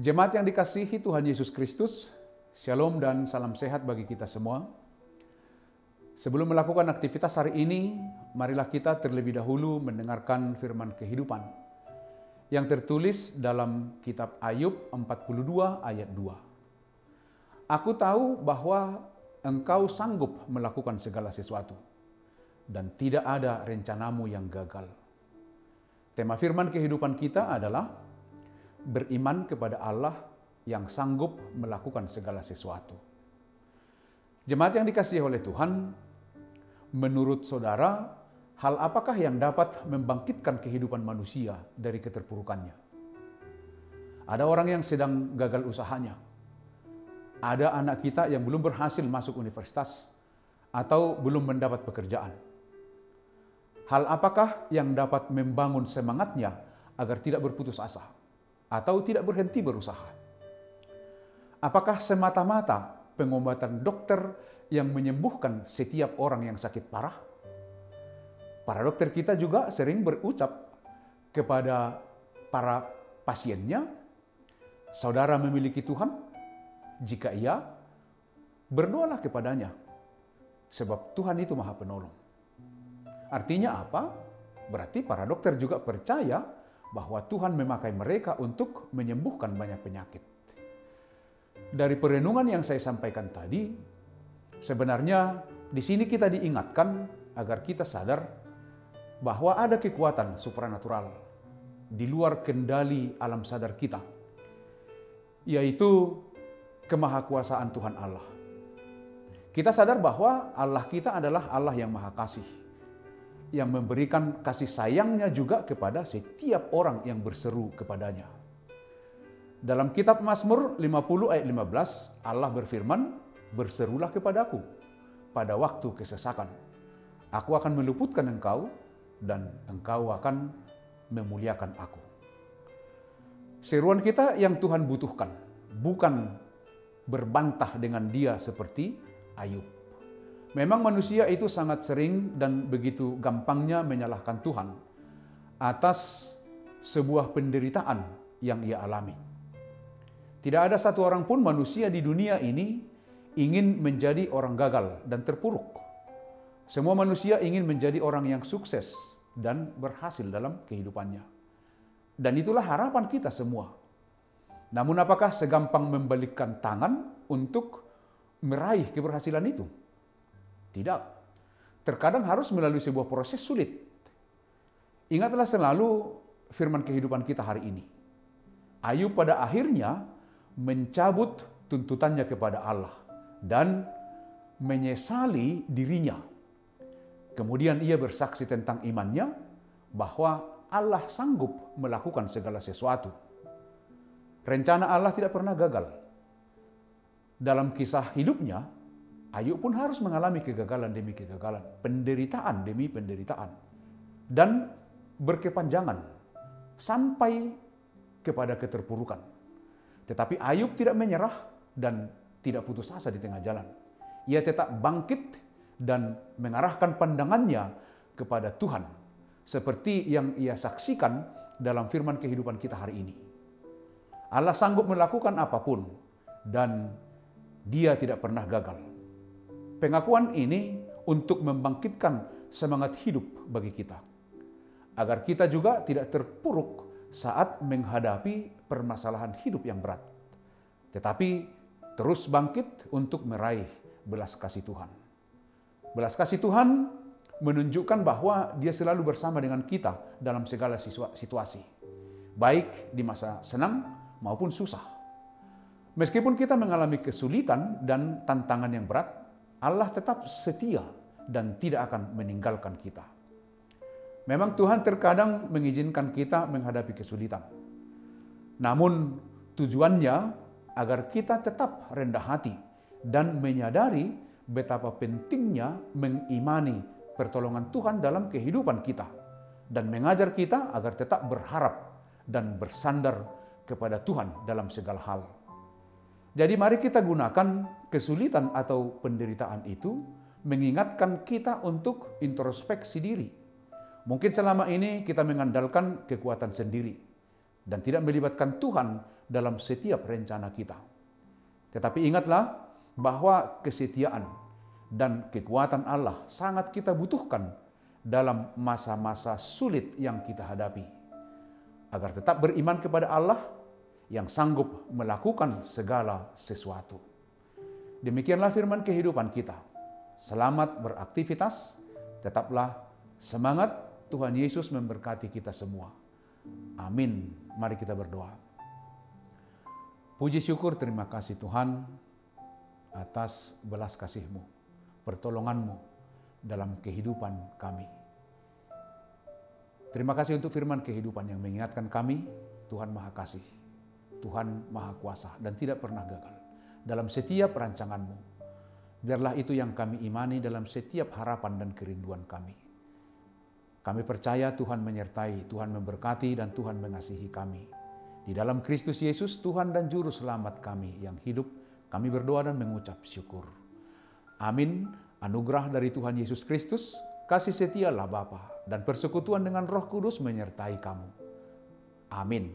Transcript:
Jemaat yang dikasihi Tuhan Yesus Kristus, Shalom dan salam sehat bagi kita semua. Sebelum melakukan aktivitas hari ini, marilah kita terlebih dahulu mendengarkan firman kehidupan yang tertulis dalam kitab Ayub 42 ayat 2. Aku tahu bahwa engkau sanggup melakukan segala sesuatu dan tidak ada rencanamu yang gagal. Tema firman kehidupan kita adalah beriman kepada Allah yang sanggup melakukan segala sesuatu. Jemaat yang dikasihi oleh Tuhan, menurut saudara, hal apakah yang dapat membangkitkan kehidupan manusia dari keterpurukannya? Ada orang yang sedang gagal usahanya. Ada anak kita yang belum berhasil masuk universitas atau belum mendapat pekerjaan. Hal apakah yang dapat membangun semangatnya agar tidak berputus asa atau tidak berhenti berusaha? Apakah semata-mata pengobatan dokter yang menyembuhkan setiap orang yang sakit parah? Para dokter kita juga sering berucap kepada para pasiennya, saudara memiliki Tuhan? Jika iya, berdoalah kepadanya, sebab Tuhan itu Maha Penolong. Artinya apa? Berarti para dokter juga percaya bahwa Tuhan memakai mereka untuk menyembuhkan banyak penyakit. Dari perenungan yang saya sampaikan tadi, sebenarnya di sini kita diingatkan agar kita sadar bahwa ada kekuatan supranatural di luar kendali alam sadar kita, yaitu kemahakuasaan Tuhan Allah. Kita sadar bahwa Allah kita adalah Allah yang Maha Kasih, yang memberikan kasih sayangnya juga kepada setiap orang yang berseru kepadanya. Dalam kitab Mazmur 50 ayat 15, Allah berfirman, "Berserulah kepadaku pada waktu kesesakan. Aku akan meluputkan engkau dan engkau akan memuliakan aku." Seruan kita yang Tuhan butuhkan, bukan berbantah dengan dia seperti Ayub. Memang manusia itu sangat sering dan begitu gampangnya menyalahkan Tuhan atas sebuah penderitaan yang ia alami. Tidak ada satu orang pun manusia di dunia ini ingin menjadi orang gagal dan terpuruk. Semua manusia ingin menjadi orang yang sukses dan berhasil dalam kehidupannya. Dan itulah harapan kita semua. Namun apakah segampang membalikkan tangan untuk meraih keberhasilan itu? Tidak. Terkadang harus melalui sebuah proses sulit. Ingatlah selalu firman kehidupan kita hari ini. Ayub pada akhirnya mencabut tuntutannya kepada Allah dan menyesali dirinya. Kemudian ia bersaksi tentang imannya bahwa Allah sanggup melakukan segala sesuatu. Rencana Allah tidak pernah gagal. Dalam kisah hidupnya, Ayub pun harus mengalami kegagalan demi kegagalan, penderitaan demi penderitaan, dan berkepanjangan sampai kepada keterpurukan. Tetapi Ayub tidak menyerah dan tidak putus asa di tengah jalan. Ia tetap bangkit dan mengarahkan pandangannya kepada Tuhan, seperti yang ia saksikan dalam firman kehidupan kita hari ini. Allah sanggup melakukan apapun dan Dia tidak pernah gagal. Pengakuan ini untuk membangkitkan semangat hidup bagi kita, agar kita juga tidak terpuruk saat menghadapi permasalahan hidup yang berat, tetapi terus bangkit untuk meraih belas kasih Tuhan. Belas kasih Tuhan menunjukkan bahwa Dia selalu bersama dengan kita dalam segala situasi, baik di masa senang maupun susah. Meskipun kita mengalami kesulitan dan tantangan yang berat, Allah tetap setia dan tidak akan meninggalkan kita. Memang Tuhan terkadang mengizinkan kita menghadapi kesulitan. Namun tujuannya agar kita tetap rendah hati dan menyadari betapa pentingnya mengimani pertolongan Tuhan dalam kehidupan kita dan mengajar kita agar tetap berharap dan bersandar kepada Tuhan dalam segala hal. Jadi mari kita gunakan kesulitan atau penderitaan itu mengingatkan kita untuk introspeksi diri. Mungkin selama ini kita mengandalkan kekuatan sendiri dan tidak melibatkan Tuhan dalam setiap rencana kita. Tetapi ingatlah bahwa kesetiaan dan kekuatan Allah sangat kita butuhkan dalam masa-masa sulit yang kita hadapi, agar tetap beriman kepada Allah yang sanggup melakukan segala sesuatu. Demikianlah firman kehidupan kita. Selamat beraktivitas, tetaplah semangat. Tuhan Yesus memberkati kita semua. Amin. Mari kita berdoa. Puji syukur, terima kasih Tuhan atas belas kasih-Mu, pertolongan-Mu dalam kehidupan kami. Terima kasih untuk firman kehidupan yang mengingatkan kami, Tuhan Maha Kasih, Tuhan Maha Kuasa dan tidak pernah gagal dalam setiap rancangan-Mu. Biarlah itu yang kami imani dalam setiap harapan dan kerinduan kami. Kami percaya Tuhan menyertai, Tuhan memberkati, dan Tuhan mengasihi kami. Di dalam Kristus Yesus, Tuhan dan Juru Selamat kami yang hidup, kami berdoa dan mengucap syukur. Amin. Anugerah dari Tuhan Yesus Kristus, kasih setia Allah Bapa, dan persekutuan dengan Roh Kudus menyertai kamu. Amin.